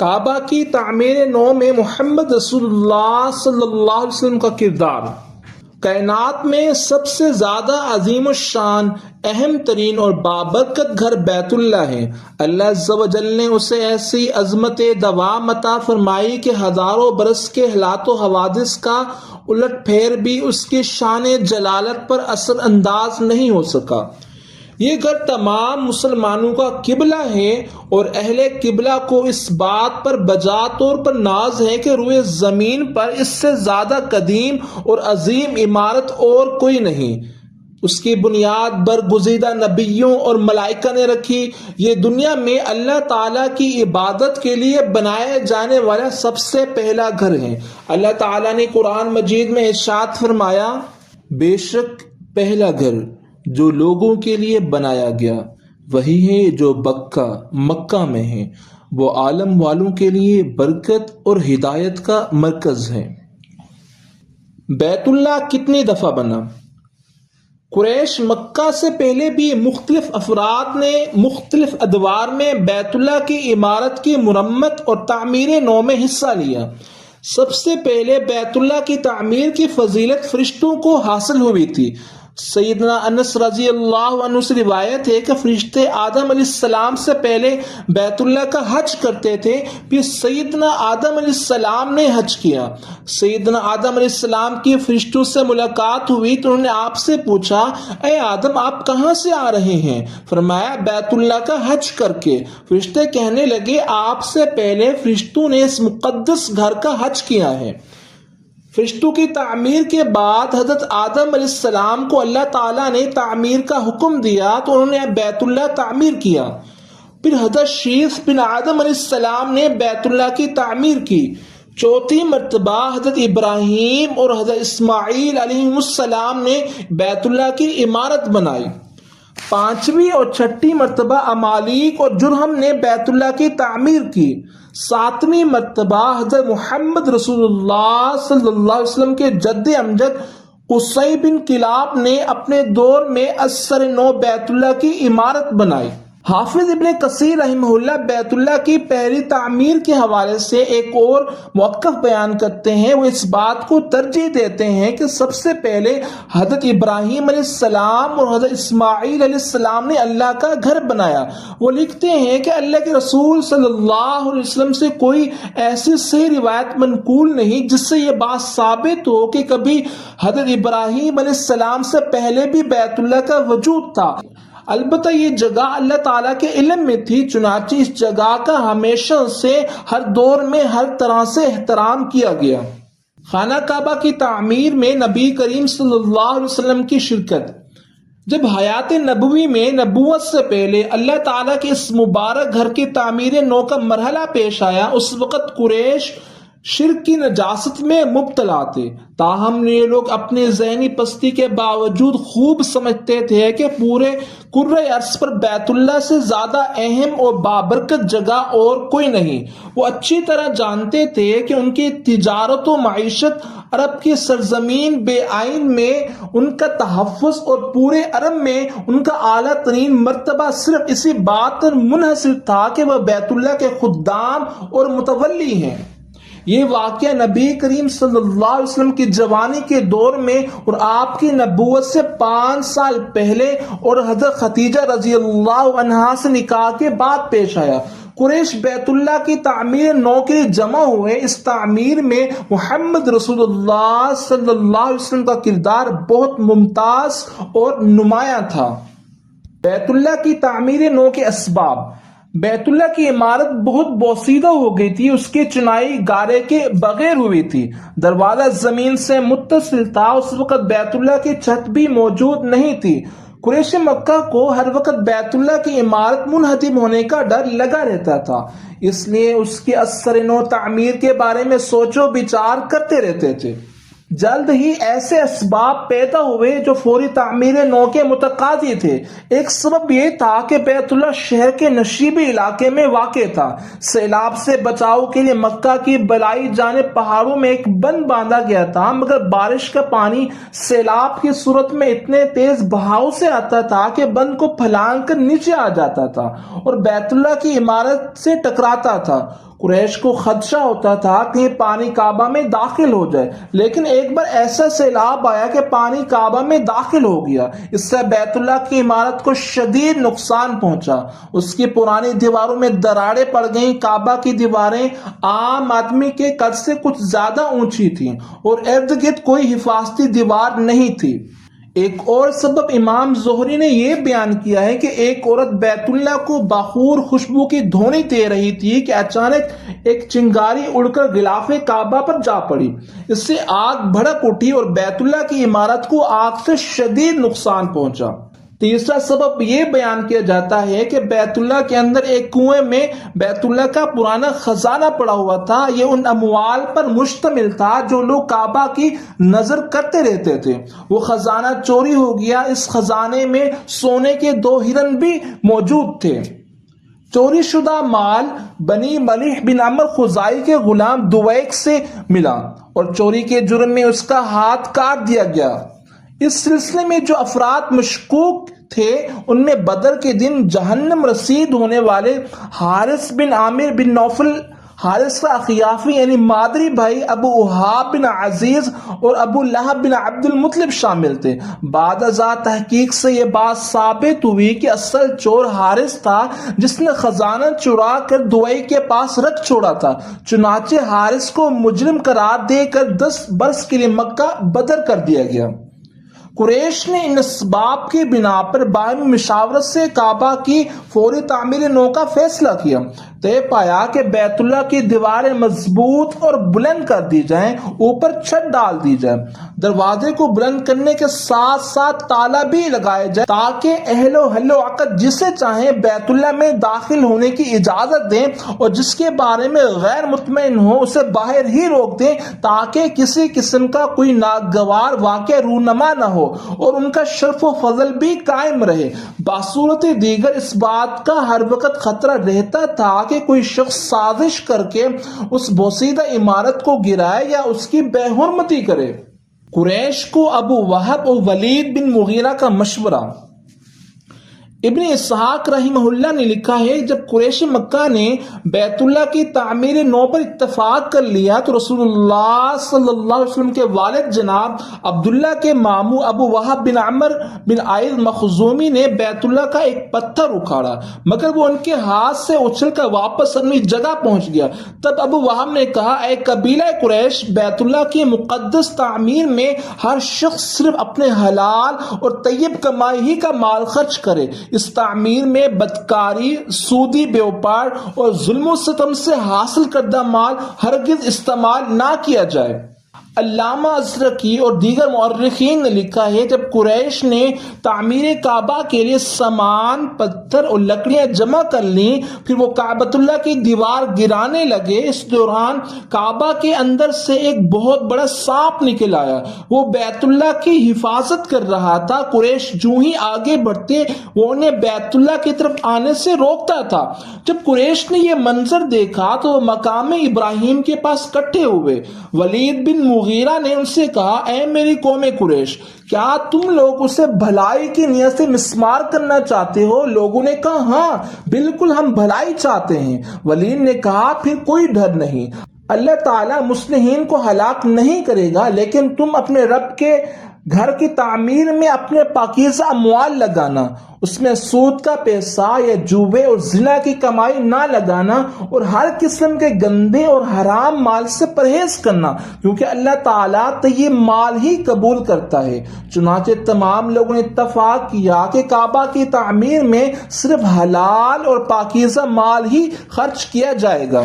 کعبہ کی تعمیر نو میں محمد رسول اللہ صلی اللہ علیہ وسلم کا کردار۔ کائنات میں سب سے زیادہ عظیم الشان، اہم ترین اور بابرکت گھر بیت اللہ ہے۔ اللہ عز و جل نے اسے ایسی عظمت دوام عطا فرمائی کہ ہزاروں برس کے حالات و حوادث کا الٹ پھیر بھی اس کی شان جلالت پر اثر انداز نہیں ہو سکا۔ یہ گھر تمام مسلمانوں کا قبلہ ہے اور اہل قبلہ کو اس بات پر بجا طور پر ناز ہے کہ روئے زمین پر اس سے زیادہ قدیم اور عظیم عمارت اور کوئی نہیں۔ اس کی بنیاد برگزیدہ نبیوں اور ملائکہ نے رکھی۔ یہ دنیا میں اللہ تعالیٰ کی عبادت کے لیے بنائے جانے والا سب سے پہلا گھر ہے۔ اللہ تعالیٰ نے قرآن مجید میں ارشاد فرمایا، بے شک پہلا گھر جو لوگوں کے لیے بنایا گیا وہی ہے جو مکہ میں ہے، وہ عالم والوں کے لیے برکت اور ہدایت کا مرکز ہے۔ بیت اللہ کتنی دفعہ بنا؟ قریش مکہ سے پہلے بھی مختلف افراد نے مختلف ادوار میں بیت اللہ کی عمارت کی مرمت اور تعمیر نو میں حصہ لیا۔ سب سے پہلے بیت اللہ کی تعمیر کی فضیلت فرشتوں کو حاصل ہوئی تھی۔ سیدنا انس رضی اللہ عنہ سے روایت ہے کہ فرشتے آدم علیہ السلام سے پہلے بیت اللہ کا حج کرتے تھے، پھر سیدنا آدم علیہ السلام نے حج کیا۔ سیدنا آدم علیہ السلام کی فرشتوں سے ملاقات ہوئی تو انہوں نے آپ سے پوچھا، اے آدم آپ کہاں سے آ رہے ہیں؟ فرمایا بیت اللہ کا حج کر کے۔ فرشتے کہنے لگے آپ سے پہلے فرشتوں نے اس مقدس گھر کا حج کیا ہے۔ فرشتوں کی تعمیر کے بعد حضرت آدم علیہ السلام کو اللہ تعالیٰ نے تعمیر کا حکم دیا تو انہوں نے بیت اللہ تعمیر کیا۔ پھر حضرت شیث بن آدم علیہ السلام نے بیت اللہ کی تعمیر کی۔ چوتھی مرتبہ حضرت ابراہیم اور حضرت اسماعیل علیہ السلام نے بیت اللہ کی عمارت بنائی۔ پانچویں اور چھٹی مرتبہ امالیک اور جرہم نے بیت اللہ کی تعمیر کی۔ ساتویں مرتبہ حضرت محمد رسول اللہ صلی اللہ علیہ وسلم کے جد امجد قصی بن کلاب نے اپنے دور میں اثر نو بیت اللہ کی عمارت بنائی۔ حافظ ابن کثیر رحمہ اللہ بیت اللہ کی پہلی تعمیر کے حوالے سے ایک اور موقف بیان کرتے ہیں۔ وہ اس بات کو ترجیح دیتے ہیں کہ سب سے پہلے حضرت ابراہیم علیہ السلام اور حضرت اسماعیل علیہ السلام نے اللہ کا گھر بنایا۔ وہ لکھتے ہیں کہ اللہ کے رسول صلی اللہ علیہ وسلم سے کوئی ایسی صحیح روایت منقول نہیں جس سے یہ بات ثابت ہو کہ کبھی حضرت ابراہیم علیہ السلام سے پہلے بھی بیت اللہ کا وجود تھا۔ البتہ یہ جگہ اللہ تعالیٰ کے علم میں تھی، چنانچہ اس جگہ کا ہمیشہ سے ہر دور میں ہر طرح سے احترام کیا گیا۔ خانہ کعبہ کی تعمیر میں نبی کریم صلی اللہ علیہ وسلم کی شرکت۔ جب حیات نبوی میں نبوت سے پہلے اللہ تعالیٰ کے اس مبارک گھر کی تعمیر نو کا مرحلہ پیش آیا، اس وقت قریش شرک کی نجاست میں مبتلا تھے۔ تاہم یہ لوگ اپنی ذہنی پستی کے باوجود خوب سمجھتے تھے کہ پورے کرۂ ارض پر بیت اللہ سے زیادہ اہم اور بابرکت جگہ اور کوئی نہیں۔ وہ اچھی طرح جانتے تھے کہ ان کی تجارت و معیشت عرب کی سرزمین بے عین میں ان کا تحفظ اور پورے عرب میں ان کا اعلیٰ ترین مرتبہ صرف اسی بات پر منحصر تھا کہ وہ بیت اللہ کے خدام اور متولی ہیں۔ یہ واقعہ نبی کریم صلی اللہ علیہ وسلم کی جوانی کے دور میں اور آپ کی نبوت سے 5 سال پہلے اور حضرت خدیجہ رضی اللہ عنہا سے نکاح کے بعد پیش آیا۔ قریش بیت اللہ کی تعمیر نو کے لیے جمع ہوئے۔ اس تعمیر میں محمد رسول اللہ صلی اللہ علیہ وسلم کا کردار بہت ممتاز اور نمایاں تھا۔ بیت اللہ کی تعمیر نو کے اسباب۔ بیت اللہ کی عمارت بہت بوسیدہ ہو گئی تھی، اس کی چنائی گارے کے بغیر ہوئی تھی، دروازہ زمین سے متصل تھا، اس وقت بیت اللہ کی چھت بھی موجود نہیں تھی۔ قریش مکہ کو ہر وقت بیت اللہ کی عمارت منہدم ہونے کا ڈر لگا رہتا تھا، اس لیے اس کی اثر نو تعمیر کے بارے میں سوچ و بچار کرتے رہتے تھے۔ جلد ہی ایسے اسباب پیدا ہوئے جو فوری تعمیر نو کے متقاضی تھے۔ ایک سبب یہ تھا کہ بیت اللہ شہر کے نشیبی علاقے میں واقع تھا۔ سیلاب سے بچاؤ کے لیے مکہ کی بالائی جانب پہاڑوں میں ایک بند باندھا گیا تھا، مگر بارش کا پانی سیلاب کی صورت میں اتنے تیز بہاؤ سے آتا تھا کہ بند کو پھلانگ کر نیچے آ جاتا تھا اور بیت اللہ کی عمارت سے ٹکراتا تھا۔ قریش کو خدشہ ہوتا تھا کہ پانی کعبہ میں داخل ہو جائے، لیکن ایک بار ایسا سیلاب آیا کہ پانی کعبہ میں داخل ہو گیا۔ اس سے بیت اللہ کی عمارت کو شدید نقصان پہنچا، اس کی پرانی دیواروں میں دراڑیں پڑ گئیں۔ کعبہ کی دیواریں عام آدمی کے قد سے کچھ زیادہ اونچی تھیں اور ارد گرد کوئی حفاظتی دیوار نہیں تھی۔ ایک اور سبب امام زہری نے یہ بیان کیا ہے کہ ایک عورت بیت اللہ کو بخور خوشبو کی دھونی دے رہی تھی کہ اچانک ایک چنگاری اڑ کر غلاف کعبہ پر جا پڑی۔ اس سے آگ بھڑک اٹھی اور بیت اللہ کی عمارت کو آگ سے شدید نقصان پہنچا۔ تیسرا سبب یہ بیان کیا جاتا ہے کہ بیت اللہ کے اندر ایک کنویں میں بیت اللہ کا پرانا خزانہ پڑا ہوا تھا۔ یہ ان اموال پر مشتمل تھا جو لوگ کعبہ کی نظر کرتے رہتے تھے۔ وہ خزانہ چوری ہو گیا۔ اس خزانے میں سونے کے 2 ہرن بھی موجود تھے۔ چوری شدہ مال بنی ملیح بن عمر خزائی کے غلام دویک سے ملا اور چوری کے جرم میں اس کا ہاتھ کاٹ دیا گیا۔ اس سلسلے میں جو افراد مشکوک تھے ان میں بدر کے دن جہنم رسید ہونے والے حارث بن عامر بن نوفل، حارث کا اخیافی یعنی مادری بھائی ابو وہاب بن عزیز اور ابو لہب بن عبد المطلب شامل تھے۔ بعد ازاں تحقیق سے یہ بات ثابت ہوئی کہ اصل چور حارث تھا جس نے خزانہ چرا کر دوئی کے پاس رکھ چھوڑا تھا۔ چنانچہ حارث کو مجرم قرار دے کر 10 برس کے لیے مکہ بدر کر دیا گیا۔ قریش نے ان اسباب کی بنا پر باہمی مشاورت سے کعبہ کی فوری تعمیر نو کا فیصلہ کیا۔ طے پایا کہ بیت اللہ کی دیواریں مضبوط اور بلند کر دی جائیں، اوپر چھت ڈال دی جائے، دروازے کو بلند کرنے کے ساتھ ساتھ تالا بھی لگائے جائے تاکہ اہل و حل و عقد جسے چاہیں بیت اللہ میں داخل ہونے کی اجازت دیں اور جس کے بارے میں غیر مطمئن ہو اسے باہر ہی روک دیں تاکہ کسی قسم کا کوئی ناگوار واقعہ رونما نہ ہو اور ان کا شرف و فضل بھی قائم رہے۔ بصورت دیگر اس بات کا ہر وقت خطرہ رہتا تھا کہ کوئی شخص سازش کر کے اس بوسیدہ عمارت کو گرائے یا اس کی بے حرمتی کرے۔ قریش کو ابو وہب اور ولید بن مغیرہ کا مشورہ۔ ابن اسحاق رحمہ اللہ نے لکھا ہے جب قریش مکہ نے بیت اللہ کی تعمیر نو پر اتفاق کر لیا تو رسول اللہ صلی اللہ علیہ وسلم کے والد جناب عبداللہ کے ماموں ابو وہب بن عمر بن عائد مخزومی نے بیت اللہ کا ایک پتھر اکھاڑا مگر وہ ان کے ہاتھ سے اچھل کر واپس اپنی جگہ پہنچ گیا۔ تب ابو وہب نے کہا اے قبیلہ قریش، بیت اللہ کی مقدس تعمیر میں ہر شخص صرف اپنے حلال اور طیب کمائی ہی کا مال خرچ کرے۔ اس تعمیر میں بدکاری، سودی بیوپار اور ظلم و ستم سے حاصل کردہ مال ہرگز استعمال نہ کیا جائے۔ علامہ ازرقی اور دیگر مورخین نے لکھا ہے جب قریش نے تعمیر کعبہ کے لیے سامان، پتھر اور لکڑیاں جمع کر لیں پھر وہ کعبۃ اللہ کی دیوار گرانے لگے۔ اس دوران کعبہ کے اندر سے ایک بہت بڑا سانپ نکل آیا، وہ بیت اللہ کی حفاظت کر رہا تھا۔ قریش جو ہی آگے بڑھتے وہ انہیں بیت اللہ کی طرف آنے سے روکتا تھا۔ جب قریش نے یہ منظر دیکھا تو وہ مقام ابراہیم کے پاس اکٹھے ہوئے۔ ولید بن مغیرہ نے ان سے کہا اے میری قوم قریش، کیا تم لوگ اسے بھلائی کی نیت سے مسمار کرنا چاہتے ہو؟ لوگوں نے کہا ہاں بالکل، ہم بھلائی چاہتے ہیں۔ ولید نے کہا پھر کوئی ڈر نہیں، اللہ تعالیٰ مصلحین کو ہلاک نہیں کرے گا، لیکن تم اپنے رب کے گھر کی تعمیر میں اپنے پاکیزہ اموال لگانا، اس میں سود کا پیسہ یا جوے اور زنا کی کمائی نہ لگانا اور ہر قسم کے گندے اور حرام مال سے پرہیز کرنا، کیونکہ اللہ تعالیٰ طیب مال ہی قبول کرتا ہے۔ چنانچہ تمام لوگوں نے اتفاق کیا کہ کعبہ کی تعمیر میں صرف حلال اور پاکیزہ مال ہی خرچ کیا جائے گا۔